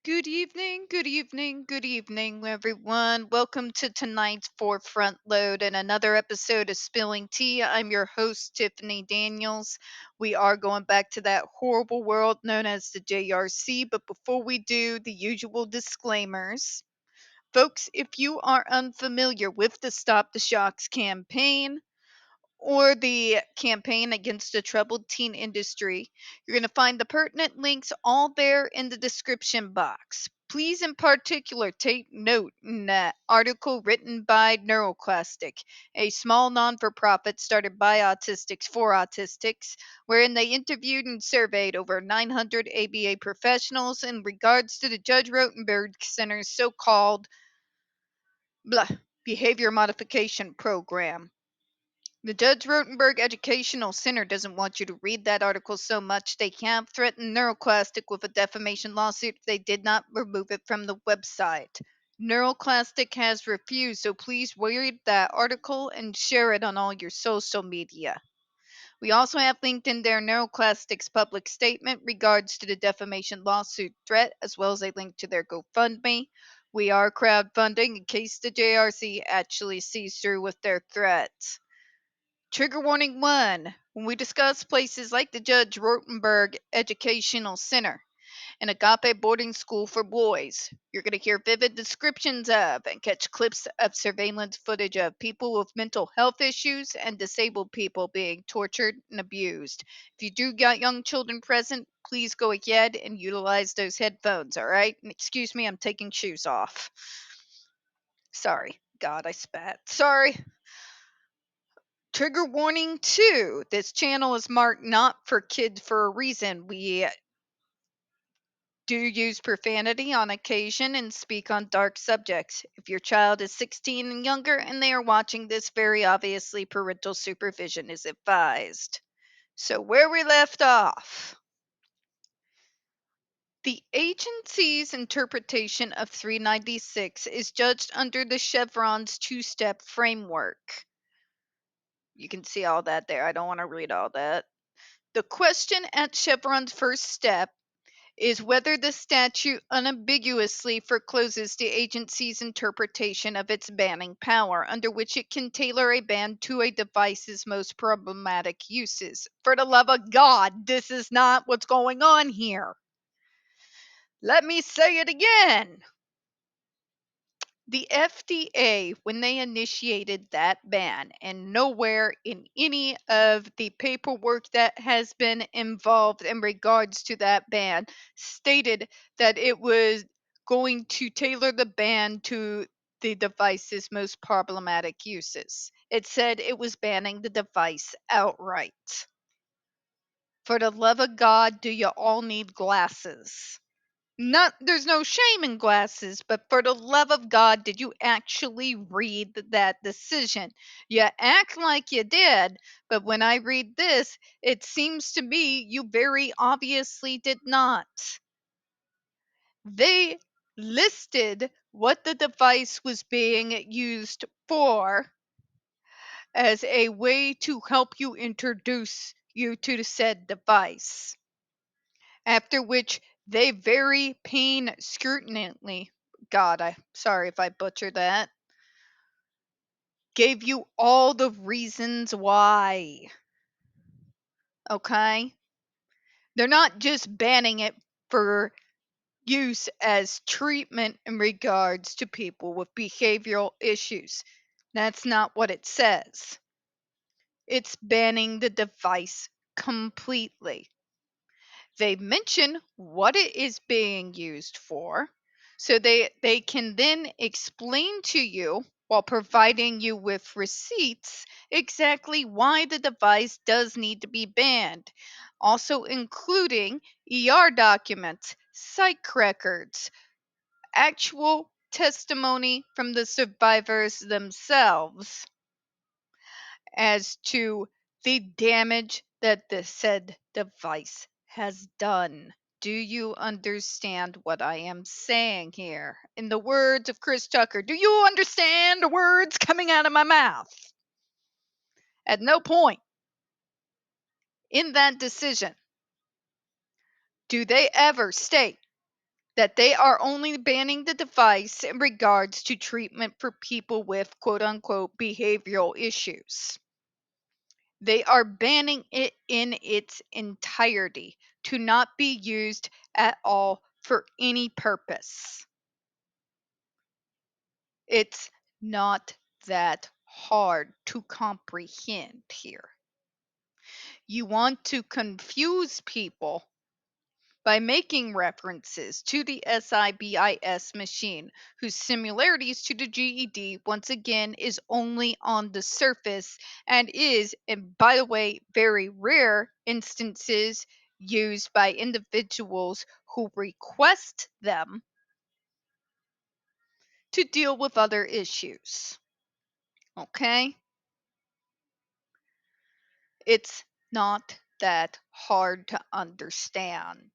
Good evening, everyone. Welcome to tonight's Forefront Load and another episode of Spilling Tea. I'm your host, Tiffany Daniels. We are going back to that horrible world known as the JRC, but before we do, the usual disclaimers. Folks, if you are unfamiliar with the Stop the Shocks campaign, or the campaign against the troubled teen industry, you're going to find the pertinent links all there in the description box. Please, in particular, take note in that article written by NeuroClastic, a small non for profit started by autistics for autistics, wherein they interviewed and surveyed over 900 ABA professionals in regards to the Judge Rotenberg Center's so called behavior modification program. The Judge Rotenberg Educational Center doesn't want you to read that article so much they have threatened NeuroClastic with a defamation lawsuit if they did not remove it from the website. NeuroClastic has refused, so please read that article and share it on all your social media. We also have linked in there NeuroClastic's public statement regards to the defamation lawsuit threat, as well as a link to their GoFundMe. We are crowdfunding in case the JRC actually sees through with their threats. Trigger warning 1. When we discuss places like the Judge Rotenberg Educational Center, an agape boarding school for boys, you're going to hear vivid descriptions of and catch clips of surveillance footage of people with mental health issues and disabled people being tortured and abused. If you do got young children present, please go ahead and utilize those headphones, all right? And excuse me, I'm taking shoes off. Sorry. God, I spat. Sorry. Trigger warning 2. This channel is marked not for kids for a reason. We do use profanity on occasion and speak on dark subjects. If your child is 16 and younger and they are watching this, very obviously parental supervision is advised. So, where we left off. The agency's interpretation of 396 is judged under the Chevron's two-step framework. You can see all that there. I don't want to read all that. The question at Chevron's first step is whether the statute unambiguously forecloses the agency's interpretation of its banning power, under which it can tailor a ban to a device's most problematic uses. For the love of God, this is not what's going on here. Let me say it again. The FDA, when they initiated that ban, and nowhere in any of the paperwork that has been involved in regards to that ban, stated that it was going to tailor the ban to the device's most problematic uses. It said it was banning the device outright. For the love of God, do you all need glasses? There's no shame in glasses, but for the love of God, did you actually read that decision? You act like you did, but when I read this, it seems to me you very obviously did not. They listed what the device was being used for as a way to help you introduce you to the said device. After which they very painstakingly, God, I'm sorry if I butchered that, gave you all the reasons why. Okay? They're not just banning it for use as treatment in regards to people with behavioral issues. That's not what it says. It's banning the device completely. They mention what it is being used for, so they can then explain to you while providing you with receipts exactly why the device does need to be banned, also including ER documents, psych records, actual testimony from the survivors themselves as to the damage that the said device has done. Do you understand what I am saying here? In the words of Chris Tucker, do you understand the words coming out of my mouth? At no point in that decision do they ever state that they are only banning the device in regards to treatment for people with quote unquote behavioral issues. They are banning it in its entirety to not be used at all for any purpose. It's not that hard to comprehend here. You want to confuse people by making references to the SIBIS machine, whose similarities to the GED, once again, is only on the surface and is, and by the way, very rare instances used by individuals who request them to deal with other issues. Okay? It's not that hard to understand.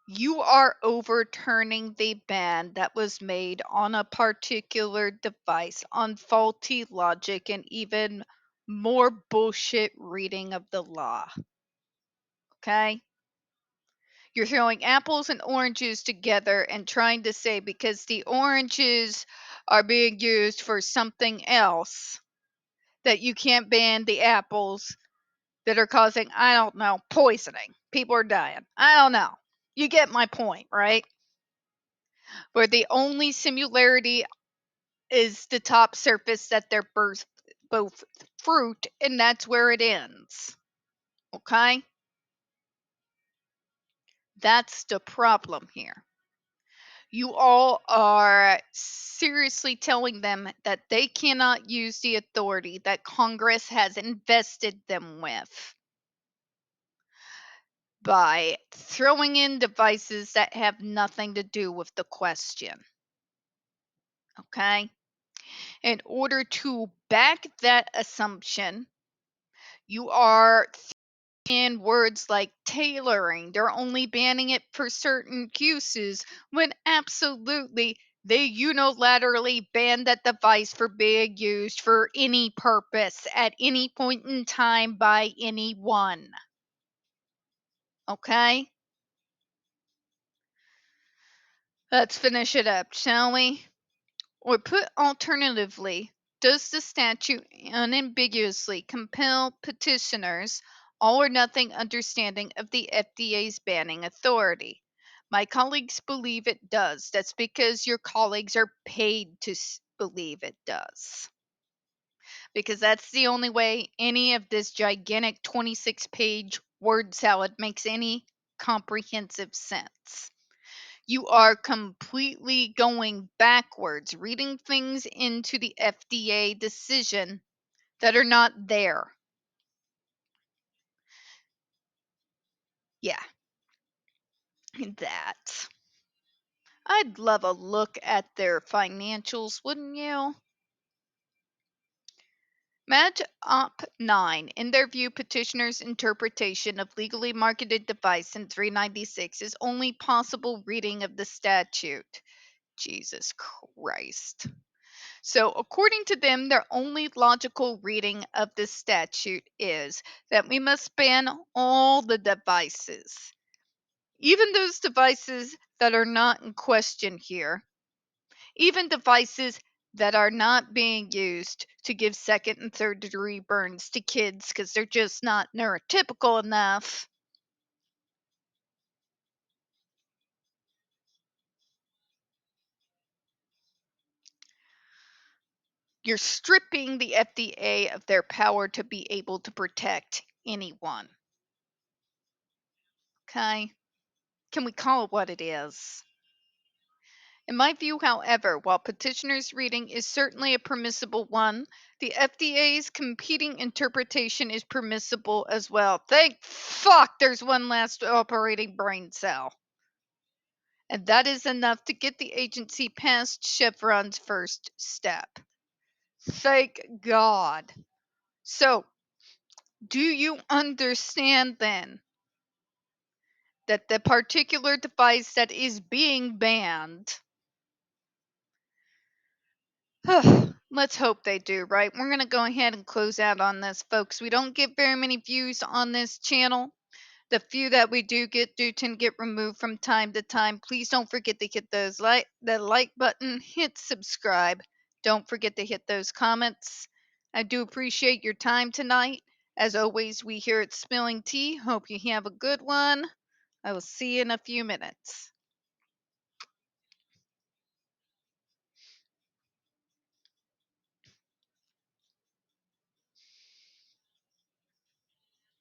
You are overturning the ban that was made on a particular device on faulty logic and even more bullshit reading of the law. Okay? You're throwing apples and oranges together and trying to say because the oranges are being used for something else that you can't ban the apples that are causing, I don't know, poisoning. People are dying. I don't know. You get my point, right? Where the only similarity is the top surface that they're both fruit, and that's where it ends. Okay? That's the problem here. You all are seriously telling them that they cannot use the authority that Congress has invested them with by throwing in devices that have nothing to do with the question. Okay? In order to back that assumption, you are in words like tailoring. They're only banning it for certain uses when absolutely they unilaterally banned that device for being used for any purpose at any point in time by anyone. Okay? Let's finish it up, shall we? Or put alternatively, does the statute unambiguously compel petitioners all or nothing understanding of the FDA's banning authority? My colleagues believe it does. That's because your colleagues are paid to believe it does. Because that's the only way any of this gigantic 26-page word salad makes any comprehensive sense. You are completely going backwards, reading things into the FDA decision that are not there. Yeah, that. I'd love a look at their financials, wouldn't you? Match Op 9, in their view, petitioners' interpretation of legally marketed device in 396 is only possible reading of the statute. Jesus Christ. So, according to them, their only logical reading of this statute is that we must ban all the devices, even those devices that are not in question here, even devices that are not being used to give second and third degree burns to kids because they're just not neurotypical enough. You're stripping the FDA of their power to be able to protect anyone. Okay? Can we call it what it is? In my view, however, while petitioners' reading is certainly a permissible one, the FDA's competing interpretation is permissible as well. Thank fuck there's one last operating brain cell. And that is enough to get the agency past Chevron's first step. Thank God. So, do you understand then that the particular device that is being banned, let's hope they do, right? We're going to go ahead and close out on this, folks. We don't get very many views on this channel. The few that we do tend to get removed from time to time. Please don't forget to hit the like button, hit subscribe. Don't forget to hit those comments. I do appreciate your time tonight. As always, we here at Spilling Tea hope you have a good one. I will see you in a few minutes.